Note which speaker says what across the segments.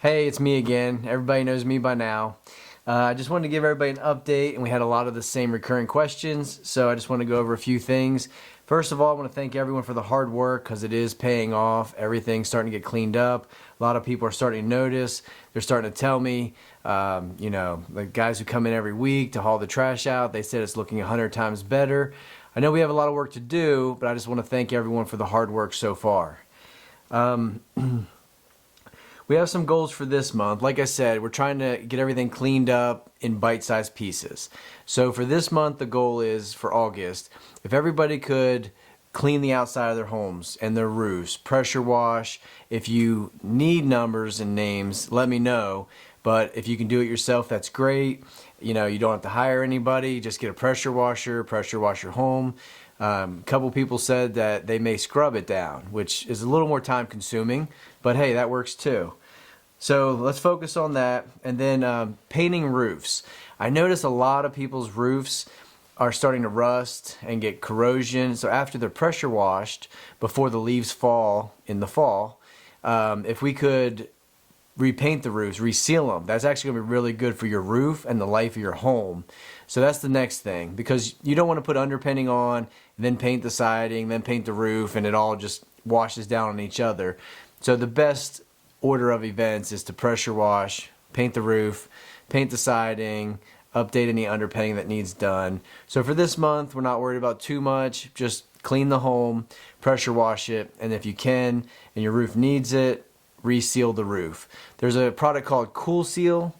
Speaker 1: Hey, it's me again. Everybody knows me by now. I just wanted to give everybody an update, and we had a lot of the same recurring questions, so I just want to go over a few things. First of all, I want to thank everyone for the hard work because it is paying off. Everything's starting to get cleaned up. A lot of people are starting to notice. They're starting to tell me, the guys who come in every week to haul the trash out, they said it's looking 100 times better. I know we have a lot of work to do, but I just want to thank everyone for the hard work so far. We have some goals for this month. Like I said, we're trying to get everything cleaned up in bite-sized pieces. So for this month, the goal is for August, if everybody could clean the outside of their homes and their roofs, pressure wash. If you need numbers and names, let me know. But if you can do it yourself, that's great. You don't have to hire anybody. Just get a pressure wash your home. A couple people said that they may scrub it down, which is a little more time consuming, but hey, that works too. So let's focus on that. And then painting roofs. I notice a lot of people's roofs are starting to rust and get corrosion. So after they're pressure washed, before the leaves fall in the fall, if we could repaint the roofs, reseal them, that's actually going to be really good for your roof and the life of your home. So that's the next thing, because you don't want to put underpinning on, then paint the siding, then paint the roof, and it all just washes down on each other. So the best order of events is to pressure wash, paint the roof, paint the siding, update any underpinning that needs done. So for this month, we're not worried about too much. Just clean the home, pressure wash it, and if you can and your roof needs it, reseal the roof. There's a product called Kool Seal.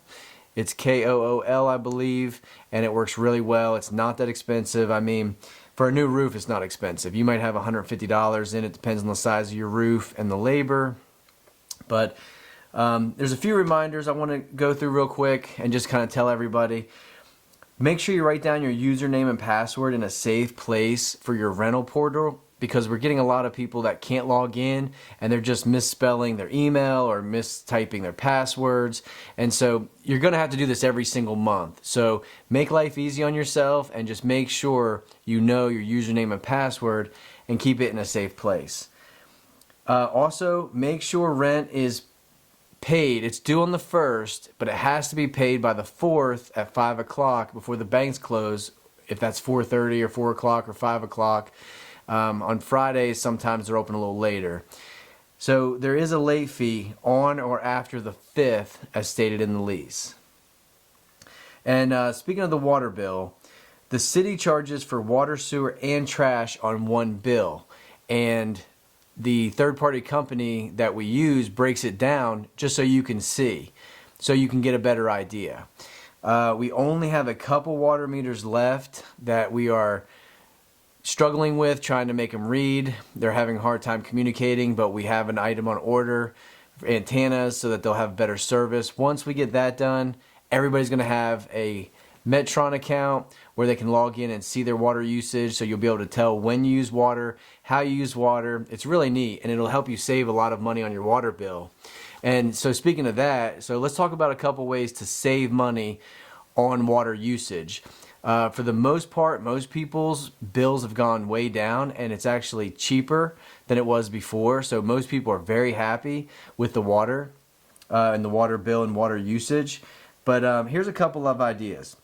Speaker 1: It's Kool, I believe, and it works really well. It's not that expensive. I mean, for a new roof, it's not expensive. You might have $150 in it. Depends on the size of your roof and the labor. But there's a few reminders I want to go through real quick and just kind of tell everybody. Make sure you write down your username and password in a safe place for your rental portal, because we're getting a lot of people that can't log in and they're just misspelling their email or mistyping their passwords. And so you're going to have to do this every single month. So make life easy on yourself and just make sure you know your username and password and keep it in a safe place. Also, make sure rent is paid. It's due on the 1st, but it has to be paid by the 4th at 5 o'clock before the banks close, if that's 4:30 or 4 o'clock or 5 o'clock. On Fridays, sometimes they're open a little later. So there is a late fee on or after the 5th, as stated in the lease. And speaking of the water bill, the city charges for water, sewer, and trash on one bill. And the third-party company that we use breaks it down just so you can see, so you can get a better idea. We only have a couple water meters left that we are struggling with, trying to make them read. They're having a hard time communicating, but we have an item on order for antennas so that they'll have better service. Once we get that done, everybody's going to have a Metron account where they can log in and see their water usage, so you'll be able to tell when you use water, how you use water. It's really neat, and it'll help you save a lot of money on your water bill. And so speaking of that, so let's talk about a couple ways to save money on water usage. For the most part, most people's bills have gone way down, and it's actually cheaper than it was before. So most people are very happy with the water and the water bill and water usage. But here's a couple of ideas.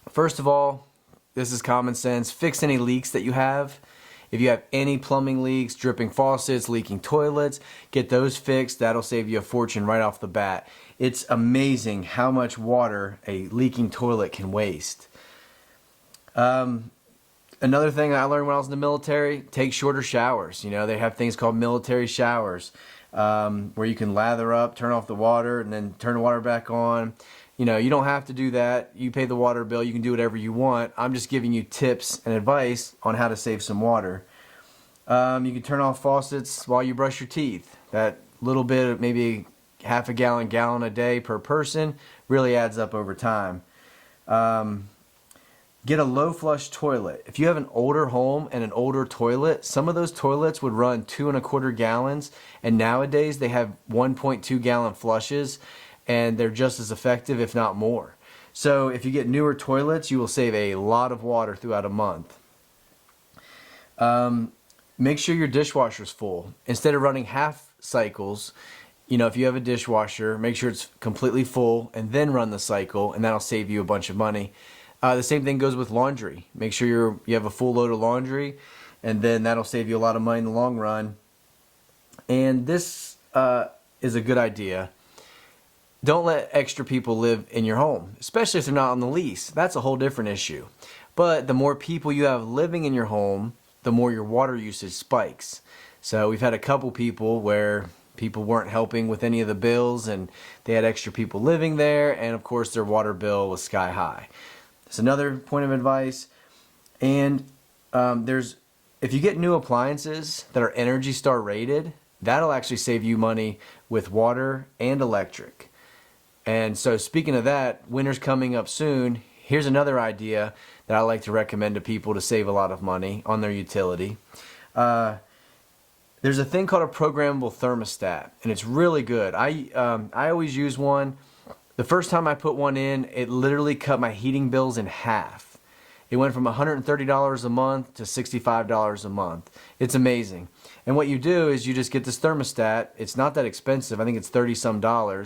Speaker 1: First of all, this is common sense. Fix any leaks that you have. If you have any plumbing leaks, dripping faucets, leaking toilets, get those fixed. That'll save you a fortune right off the bat. It's amazing how much water a leaking toilet can waste. Another thing I learned when I was in the military, take shorter showers. They have things called military showers, where you can lather up, turn off the water, and then turn the water back on. You don't have to do that. You pay the water bill. You can do whatever you want. I'm just giving you tips and advice on how to save some water. You can turn off faucets while you brush your teeth. That little bit, maybe half a gallon a day per person, really adds up over time. Get a low flush toilet. If you have an older home and an older toilet, some of those toilets would run 2¼ gallons, and nowadays they have 1.2 gallon flushes, and they're just as effective, if not more. So if you get newer toilets, you will save a lot of water throughout a month. Make sure your dishwasher's full. Instead of running half cycles, if you have a dishwasher, make sure it's completely full and then run the cycle, and that'll save you a bunch of money. The same thing goes with laundry. Make sure you have a full load of laundry, and then that'll save you a lot of money in the long run. And this is a good idea. Don't let extra people live in your home, especially if they're not on the lease. That's a whole different issue. But the more people you have living in your home, the more your water usage spikes. So we've had a couple people where people weren't helping with any of the bills, and they had extra people living there, and of course their water bill was sky high. That's another point of advice. And if you get new appliances that are Energy Star rated, that'll actually save you money with water and electric. And so speaking of that, winter's coming up soon. Here's another idea that I like to recommend to people to save a lot of money on their utility. There's a thing called a programmable thermostat, and it's really good. I always use one. The first time I put one in, it literally cut my heating bills in half. It went from $130 a month to $65 a month. It's amazing. And what you do is you just get this thermostat. It's not that expensive. I think it's $30-some.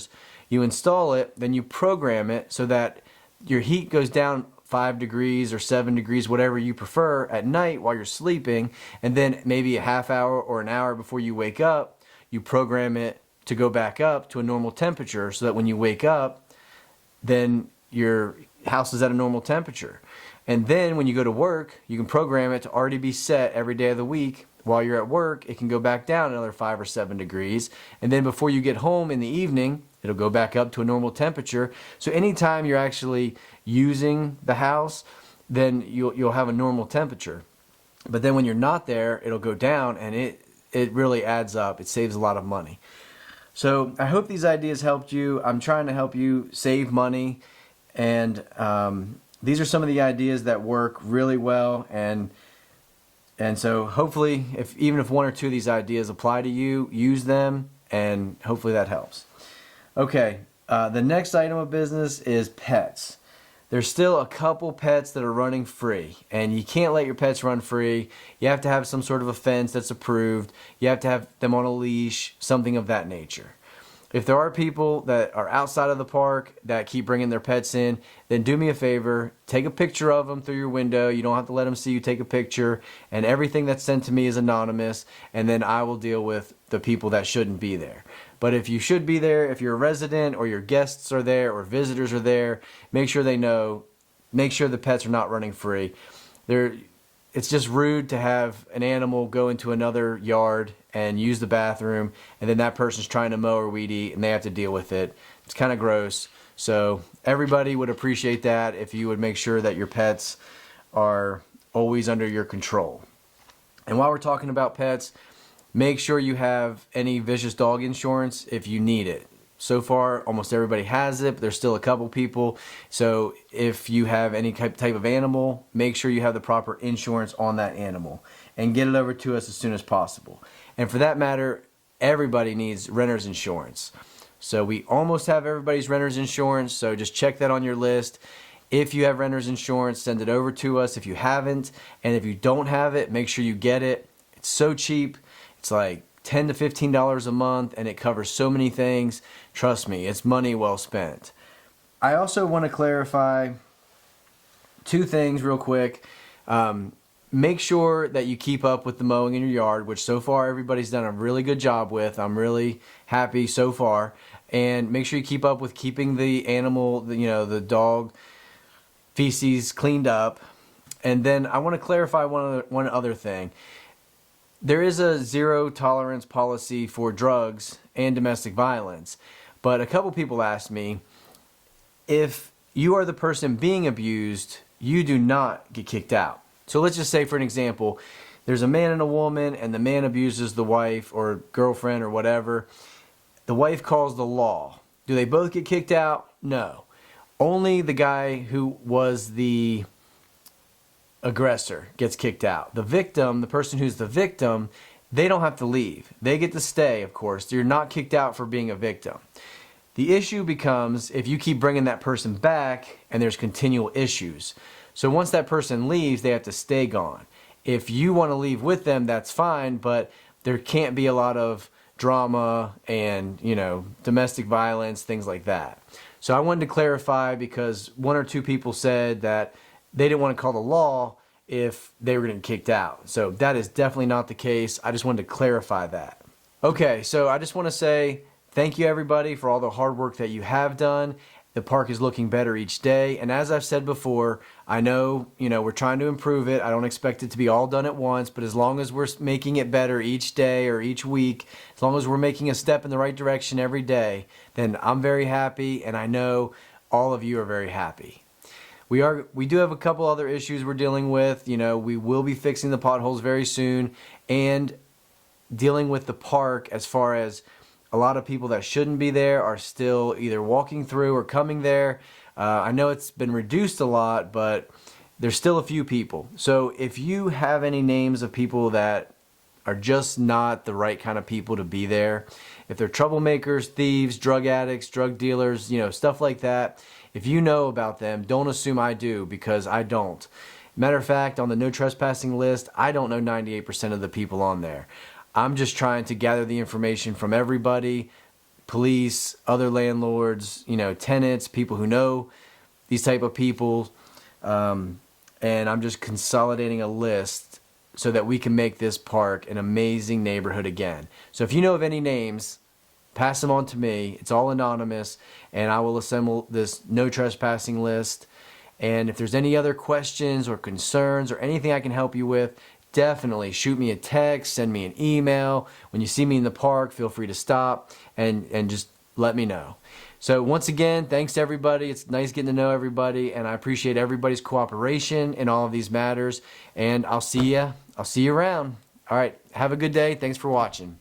Speaker 1: You install it, then you program it so that your heat goes down 5 degrees or 7 degrees, whatever you prefer, at night while you're sleeping, and then maybe a half hour or an hour before you wake up, you program it to go back up to a normal temperature so that when you wake up, then your house is at a normal temperature. And then when you go to work, you can program it to already be set every day of the week. While you're at work, it can go back down another 5 or 7 degrees. And then before you get home in the evening, it'll go back up to a normal temperature. So anytime you're actually using the house, then you'll have a normal temperature. But then when you're not there, it'll go down, and it really adds up. It saves a lot of money. So I hope these ideas helped you. I'm trying to help you save money, and these are some of the ideas that work really well. And so hopefully, even if one or two of these ideas apply to you, use them, and hopefully that helps. Okay, the next item of business is pets. There's still a couple pets that are running free, and you can't let your pets run free. You have to have some sort of a fence that's approved. You have to have them on a leash, something of that nature. If there are people that are outside of the park that keep bringing their pets in, then do me a favor, take a picture of them through your window. You don't have to let them see you take a picture, and everything that's sent to me is anonymous, and then I will deal with the people that shouldn't be there. But if you should be there, if you're a resident or your guests are there or visitors are there, make sure they know, make sure the pets are not running free. It's just rude to have an animal go into another yard and use the bathroom, and then that person's trying to mow or weed eat, and they have to deal with it. It's kind of gross. So everybody would appreciate that if you would make sure that your pets are always under your control. And while we're talking about pets, make sure you have any vicious dog insurance if you need it. So far, almost everybody has it, but there's still a couple people. So if you have any type of animal, make sure you have the proper insurance on that animal and get it over to us as soon as possible. And for that matter, everybody needs renter's insurance. So we almost have everybody's renter's insurance, so just check that on your list. If you have renter's insurance, send it over to us if you haven't. And if you don't have it, make sure you get it. It's so cheap. It's like $10 to $15 a month, and it covers so many things. Trust me, it's money well spent. I also want to clarify two things real quick. Make sure that you keep up with the mowing in your yard, which so far everybody's done a really good job with. I'm really happy so far. And make sure you keep up with keeping the animal, the dog feces cleaned up. And then I want to clarify one other thing. There is a zero tolerance policy for drugs and domestic violence, but a couple people asked me, if you are the person being abused, you do not get kicked out. So let's just say, for an example, there's a man and a woman, and the man abuses the wife or girlfriend or whatever. The wife calls the law. Do they both get kicked out? No. Only the guy who was the aggressor gets kicked out. The victim, the person who's the victim, they don't have to leave. They get to stay, of course. You're not kicked out for being a victim. The issue becomes if you keep bringing that person back and there's continual issues. So once that person leaves, they have to stay gone. If you want to leave with them, that's fine, but there can't be a lot of drama and, domestic violence, things like that. So I wanted to clarify because one or two people said that they didn't want to call the law if they were getting kicked out. So that is definitely not the case. I just wanted to clarify that. Okay, so I just want to say thank you everybody for all the hard work that you have done. The park is looking better each day, and as I've said before, I know, we're trying to improve it. I don't expect it to be all done at once, but as long as we're making it better each day or each week, as long as we're making a step in the right direction every day, then I'm very happy, and I know all of you are very happy. We do have a couple other issues we're dealing with. We will be fixing the potholes very soon and dealing with the park as far as a lot of people that shouldn't be there are still either walking through or coming there. I know it's been reduced a lot, but there's still a few people. So if you have any names of people that are just not the right kind of people to be there, if they're troublemakers, thieves, drug addicts, drug dealers, stuff like that, if you know about them, don't assume I do, because I don't. Matter of fact, on the no trespassing list, I don't know 98% of the people on there. I'm just trying to gather the information from everybody, police, other landlords, tenants, people who know these type of people, and I'm just consolidating a list so that we can make this park an amazing neighborhood again. So if you know of any names, pass them on to me. It's all anonymous, and I will assemble this no trespassing list. And if there's any other questions or concerns or anything I can help you with, definitely shoot me a text, send me an email. When you see me in the park, feel free to stop and just let me know. So once again, thanks to everybody. It's nice getting to know everybody, and I appreciate everybody's cooperation in all of these matters. And I'll see you around. All right, have a good day. Thanks for watching.